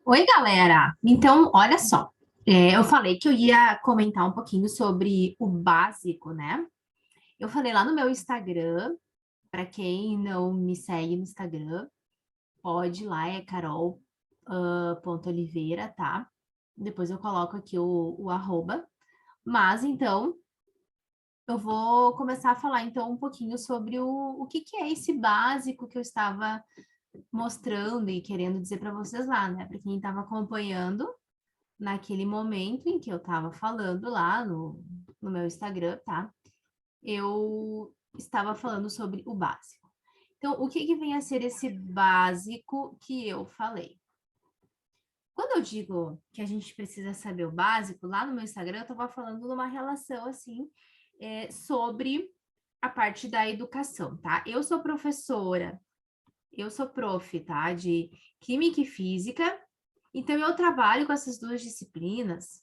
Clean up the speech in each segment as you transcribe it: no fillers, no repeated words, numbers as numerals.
Oi, galera! Então, olha só, eu falei que eu ia comentar um pouquinho sobre o básico, né? Eu falei lá no meu Instagram, para quem não me segue no Instagram, pode ir lá, é carol.oliveira, tá? Depois eu coloco aqui o arroba. Mas, então, eu vou começar a falar, então, um pouquinho sobre o que que é esse básico que eu estava mostrando e querendo dizer para vocês lá, né? Para quem estava acompanhando naquele momento em que eu estava falando lá no meu Instagram, tá? Eu estava falando sobre o básico. Então, o que que vem a ser esse básico que eu falei? Quando eu digo que a gente precisa saber o básico, lá no meu Instagram eu estava falando numa relação assim, sobre a parte da educação, tá? Eu sou professora, eu sou prof, tá? De Química e Física, então eu trabalho com essas duas disciplinas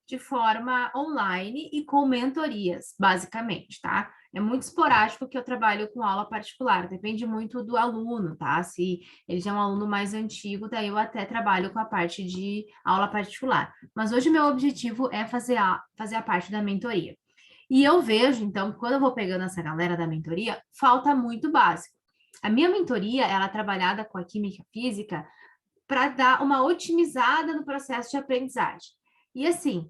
de forma online e com mentorias, basicamente, tá? É muito esporádico que eu trabalho com aula particular, depende muito do aluno, tá? Se ele já é um aluno mais antigo, daí eu até trabalho com a parte de aula particular. Mas hoje meu objetivo é fazer a parte da mentoria. E eu vejo, então, que quando eu vou pegando essa galera da mentoria, falta muito básico. A minha mentoria, ela é trabalhada com a química física para dar uma otimizada no processo de aprendizagem. E assim,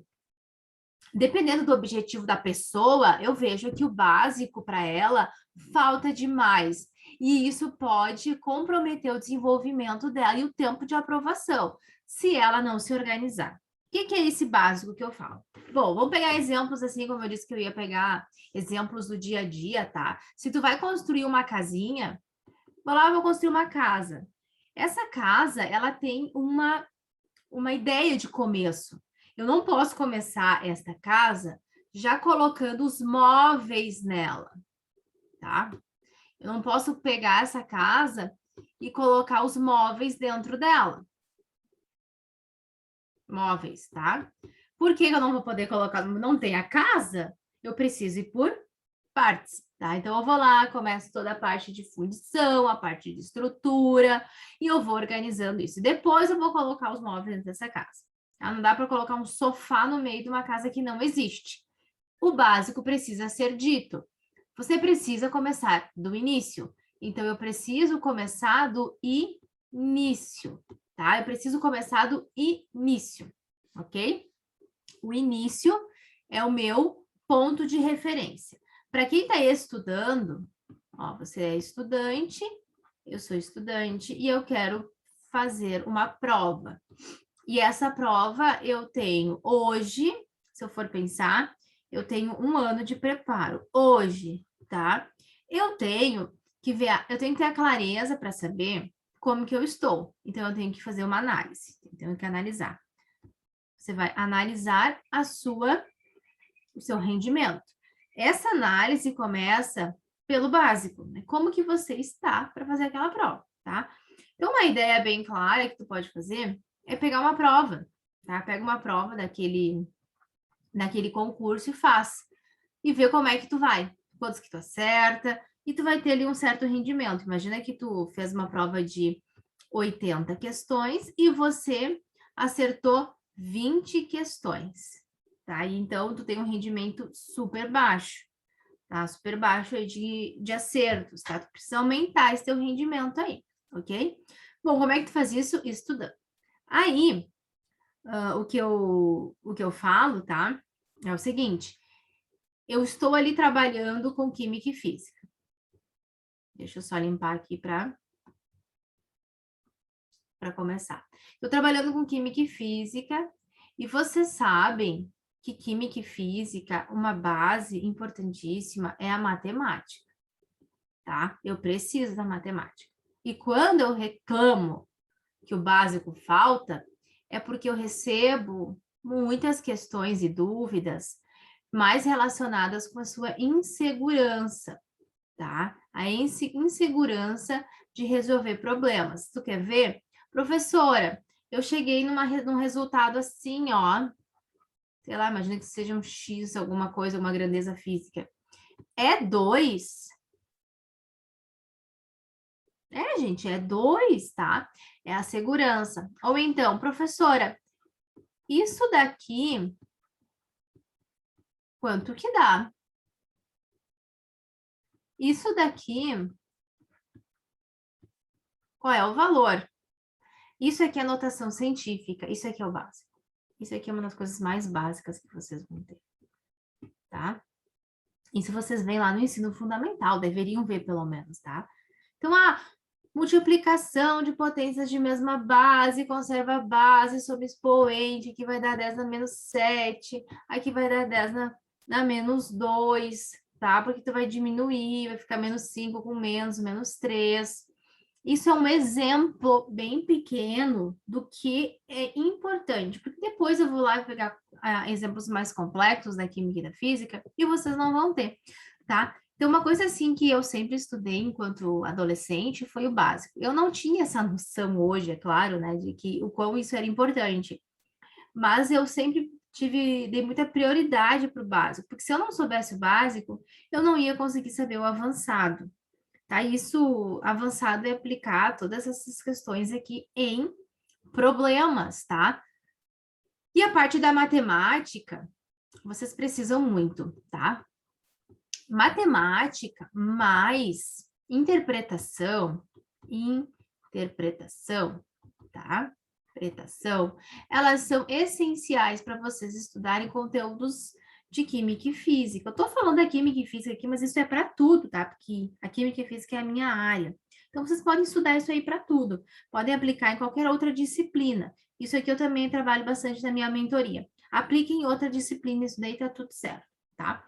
dependendo do objetivo da pessoa, eu vejo que o básico para ela falta demais. E isso pode comprometer o desenvolvimento dela e o tempo de aprovação, se ela não se organizar. O que que é esse básico que eu falo? Bom, vamos pegar exemplos assim, como eu disse que eu ia pegar exemplos do dia a dia, tá? Se tu vai construir uma casinha, vou lá, eu vou construir uma casa. Essa casa, ela tem uma ideia de começo. Eu não posso começar esta casa já colocando os móveis nela, tá? Eu não posso pegar essa casa e colocar os móveis dentro dela. Móveis, tá? Por que eu não vou poder colocar? Não tem a casa? Eu preciso ir por partes, tá? Então eu vou lá, começo toda a parte de fundição, a parte de estrutura, e eu vou organizando isso. Depois eu vou colocar os móveis dentro dessa casa. Tá? Não dá para colocar um sofá no meio de uma casa que não existe. O básico precisa ser dito. Você precisa começar do início. Então eu preciso começar do início, tá? Eu preciso começar do início, ok? O início é o meu ponto de referência. Para quem está estudando, ó, você é estudante, eu sou estudante e eu quero fazer uma prova. E essa prova eu tenho hoje, se eu for pensar, eu tenho um ano de preparo hoje, tá? Eu tenho que ver, eu tenho que ter a clareza para saber como que eu estou. Então eu tenho que fazer uma análise, tenho que analisar. Você vai analisar o seu rendimento. Essa análise começa pelo básico, né? Como que você está para fazer aquela prova, tá? Então, uma ideia bem clara que tu pode fazer é pegar uma prova, tá? Pega uma prova daquele concurso e faz. E vê como é que tu vai, quantos que tu acerta, e tu vai ter ali um certo rendimento. Imagina que tu fez uma prova de 80 questões e você acertou 20 questões, tá? E então, tu tem um rendimento super baixo, tá? Super baixo aí de acertos, tá? Tu precisa aumentar esse teu rendimento aí, ok? Bom, como é que tu faz isso? Estudando. Aí, o que eu falo, tá? É o seguinte, eu estou ali trabalhando com química e física. Deixa eu só limpar aqui para começar. Estou trabalhando com química e física, e vocês sabem que química e física, uma base importantíssima é a matemática, tá? Eu preciso da matemática. E quando eu reclamo que o básico falta, é porque eu recebo muitas questões e dúvidas mais relacionadas com a sua insegurança, tá? A insegurança de resolver problemas. Tu quer ver? Professora, eu cheguei num resultado assim, ó, sei lá, imagina que seja um X, alguma coisa, uma grandeza física. É 2, É, gente, é 2, tá? É a segurança. Ou então, professora, isso daqui, quanto que dá? Isso daqui, qual é o valor? Isso aqui é notação científica, isso aqui é o básico. Isso aqui é uma das coisas mais básicas que vocês vão ter, tá? Isso vocês veem lá no ensino fundamental, deveriam ver pelo menos, tá? Então, multiplicação de potências de mesma base, conserva a base sobre expoente, que vai dar 10 na menos 7, aqui vai dar 10 na menos 2, tá? Porque tu vai diminuir, vai ficar menos 5 com menos 3. Isso é um exemplo bem pequeno do que é importante, porque depois eu vou lá pegar exemplos mais complexos da química e da física e vocês não vão ter, tá? Então, uma coisa assim que eu sempre estudei enquanto adolescente foi o básico. Eu não tinha essa noção hoje, é claro, né, de que o quão isso era importante, mas eu sempre dei muita prioridade para o básico, porque se eu não soubesse o básico, eu não ia conseguir saber o avançado. Tá? Isso avançado é aplicar todas essas questões aqui em problemas, tá? E a parte da matemática, vocês precisam muito, tá? Matemática mais interpretação, tá? Interpretação, elas são essenciais para vocês estudarem conteúdos de química e física. Eu tô falando da química e física aqui, mas isso é para tudo, tá? Porque a química e física é a minha área. Então, vocês podem estudar isso aí para tudo. Podem aplicar em qualquer outra disciplina. Isso aqui eu também trabalho bastante na minha mentoria. Aplique em outra disciplina, isso daí tá tudo certo, tá?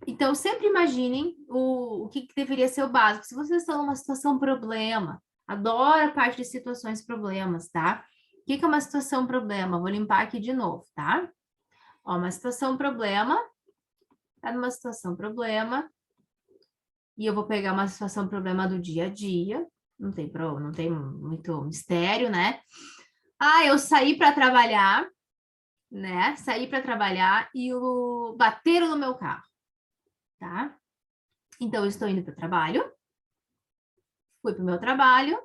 Então, sempre imaginem o que deveria ser o básico. Se vocês estão numa situação problema, adoro a parte de situações problemas, tá? O que é uma situação problema? Vou limpar aqui de novo, tá? Ó, uma situação problema, tá numa situação problema, e eu vou pegar uma situação problema do dia a dia, não tem muito mistério, né? Eu saí para trabalhar, né? Saí para trabalhar e bateram no meu carro, tá? Então, eu estou indo para o trabalho, fui para o meu trabalho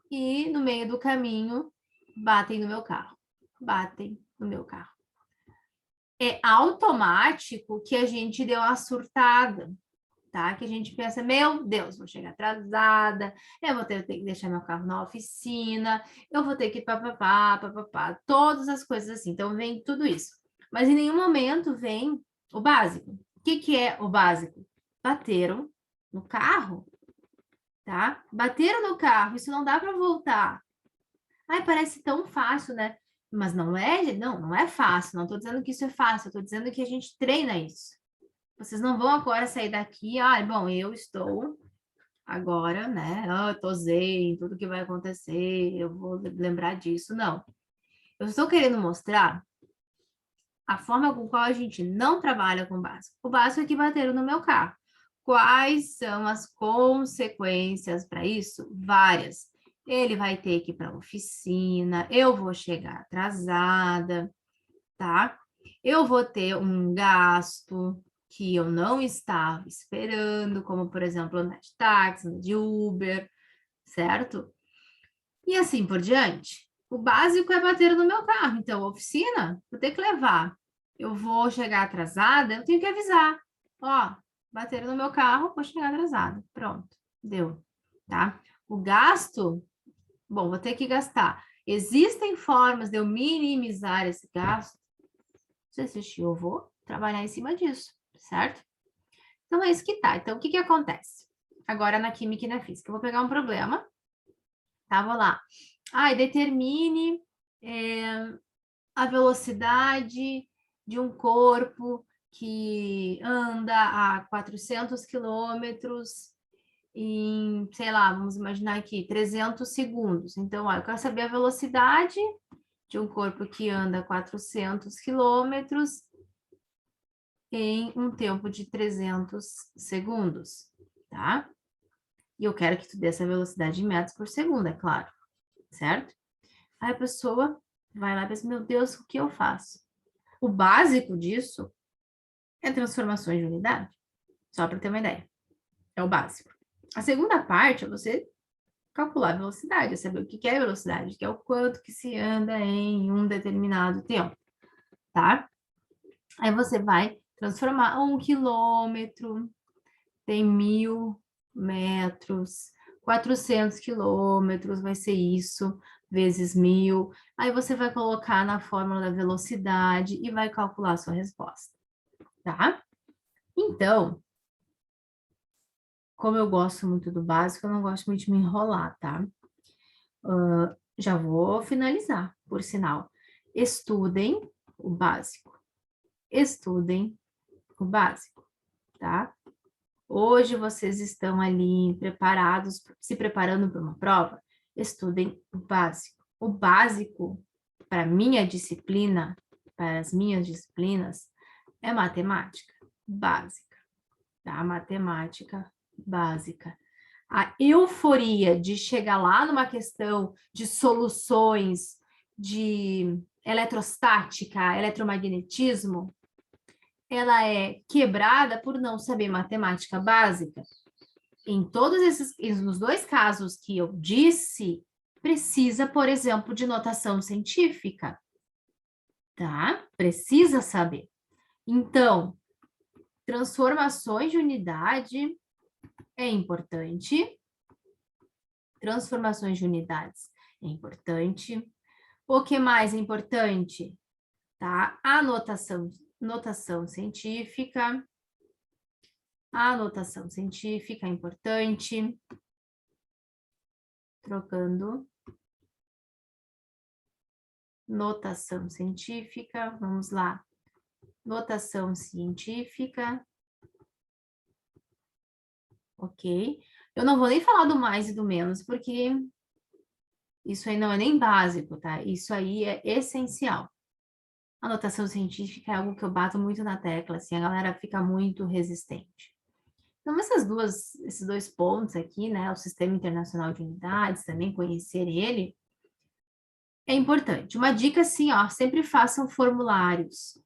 e no meio do caminho batem no meu carro. Batem no meu carro. É automático que a gente deu uma surtada, tá? Que a gente pensa, meu Deus, vou chegar atrasada, eu vou ter que deixar meu carro na oficina, eu vou ter que papapá, todas as coisas assim. Então, vem tudo isso. Mas em nenhum momento vem o básico. O que é o básico? Bateram no carro, tá? Bateram no carro, isso não dá para voltar. Ai, parece tão fácil, né? Mas não é, não é fácil. Não estou dizendo que isso é fácil, estou dizendo que a gente treina isso. Vocês não vão agora sair daqui, bom, eu estou agora, né? Eu tô zen, tudo que vai acontecer, eu vou lembrar disso. Não. Eu estou querendo mostrar a forma com qual a gente não trabalha com o básico. O básico é que bateram no meu carro. Quais são as consequências para isso? Várias. Ele vai ter que ir para a oficina, eu vou chegar atrasada, tá? Eu vou ter um gasto que eu não estava esperando, como, por exemplo, andar de táxi, andar de Uber, certo? E assim por diante. O básico é bater no meu carro. Então, oficina, vou ter que levar. Eu vou chegar atrasada, eu tenho que avisar. Ó, bateram no meu carro, vou chegar atrasada. Pronto, deu, tá? O gasto, bom, vou ter que gastar. Existem formas de eu minimizar esse gasto? Se assistir, eu vou trabalhar em cima disso, certo? Então, é isso que tá. Então, o que que acontece? Agora, na química e na física, eu vou pegar um problema, tá? Vou lá. Determine a velocidade de um corpo que anda a 400 quilômetros em, sei lá, vamos imaginar aqui, 300 segundos. Então, eu quero saber a velocidade de um corpo que anda a 400 quilômetros em um tempo de 300 segundos, tá? E eu quero que tu dê essa velocidade em metros por segundo, é claro, certo? Aí a pessoa vai lá e pensa, meu Deus, o que eu faço? O básico disso é transformações de unidade, só para ter uma ideia. É o básico. A segunda parte é você calcular a velocidade, é saber o que é velocidade, que é o quanto que se anda em um determinado tempo, tá? Aí você vai transformar 1 quilômetro, tem 1.000 metros, 400 quilômetros, vai ser isso, vezes 1.000. Aí você vai colocar na fórmula da velocidade e vai calcular a sua resposta, tá? Então, como eu gosto muito do básico, eu não gosto muito de me enrolar, tá? Já vou finalizar, por sinal. Estudem o básico. Estudem o básico, tá? Hoje vocês estão ali preparados, se preparando para uma prova, estudem o básico. O básico, para minha disciplina, para as minhas disciplinas, é matemática básica, tá? Matemática básica. A euforia de chegar lá numa questão de soluções de eletrostática, eletromagnetismo, ela é quebrada por não saber matemática básica. Em todos esses, nos dois casos que eu disse, precisa, por exemplo, de notação científica, tá? Precisa saber. Então, transformações de unidade é importante. Transformações de unidades é importante. O que mais é importante? Tá? A notação científica. A notação científica é importante. Trocando. Notação científica, vamos lá. Notação científica. Ok. Eu não vou nem falar do mais e do menos, porque isso aí não é nem básico, tá? Isso aí é essencial. A notação científica é algo que eu bato muito na tecla, assim, a galera fica muito resistente. Então, esses dois pontos aqui, né, o Sistema Internacional de Unidades, também conhecer ele, é importante. Uma dica, assim, ó, sempre façam formulários.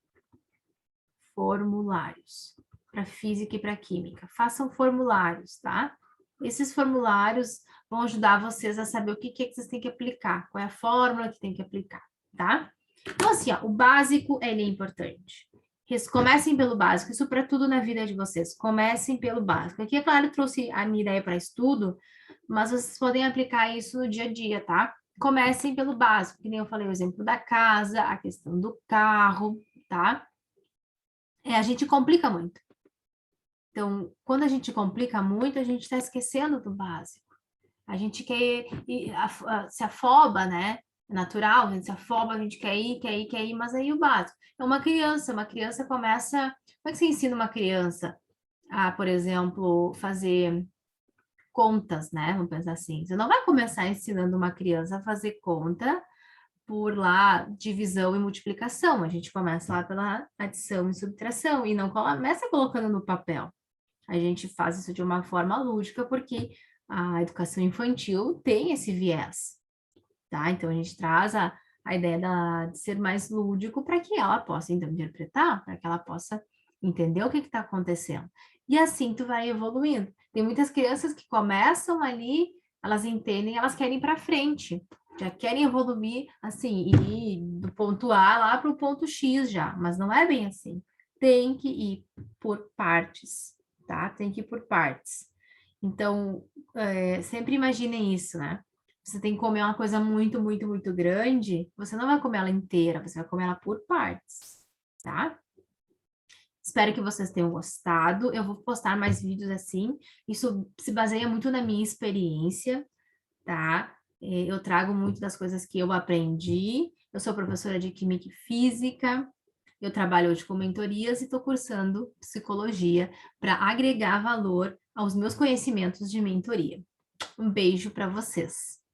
Formulários. Para física e para química. Façam formulários, tá? Esses formulários vão ajudar vocês a saber o que é que vocês têm que aplicar, qual é a fórmula que tem que aplicar, tá? Então, assim, ó, o básico, ele é importante. Comecem pelo básico, isso para tudo na vida de vocês. Comecem pelo básico. Aqui, é claro, eu trouxe a minha ideia para estudo, mas vocês podem aplicar isso no dia a dia, tá? Comecem pelo básico, que nem eu falei, o exemplo da casa, a questão do carro, tá? A gente complica muito. Então, quando a gente complica muito, a gente está esquecendo do básico. A gente quer se afoba, né? É natural, a gente se afoba, a gente quer ir, mas aí o básico. É uma criança começa. Como é que você ensina uma criança a, por exemplo, fazer contas, né? Vamos pensar assim. Você não vai começar ensinando uma criança a fazer conta por lá divisão e multiplicação. A gente começa lá pela adição e subtração e não começa colocando no papel. A gente faz isso de uma forma lúdica porque a educação infantil tem esse viés, tá? Então a gente traz a ideia de ser mais lúdico para que ela possa então interpretar, para que ela possa entender o que está acontecendo. E assim tu vai evoluindo. Tem muitas crianças que começam ali, elas entendem, elas querem ir para frente, já querem evoluir assim, ir do ponto A lá para o ponto X já, mas não é bem assim. Tem que ir por partes, tá? Tem que ir por partes. Então, sempre imaginem isso, né? Você tem que comer uma coisa muito, muito, muito grande, você não vai comer ela inteira, você vai comer ela por partes, tá? Espero que vocês tenham gostado. Eu vou postar mais vídeos assim. Isso se baseia muito na minha experiência, tá? Eu trago muito das coisas que eu aprendi. Eu sou professora de Química e Física. Eu trabalho hoje com mentorias e estou cursando psicologia para agregar valor aos meus conhecimentos de mentoria. Um beijo para vocês.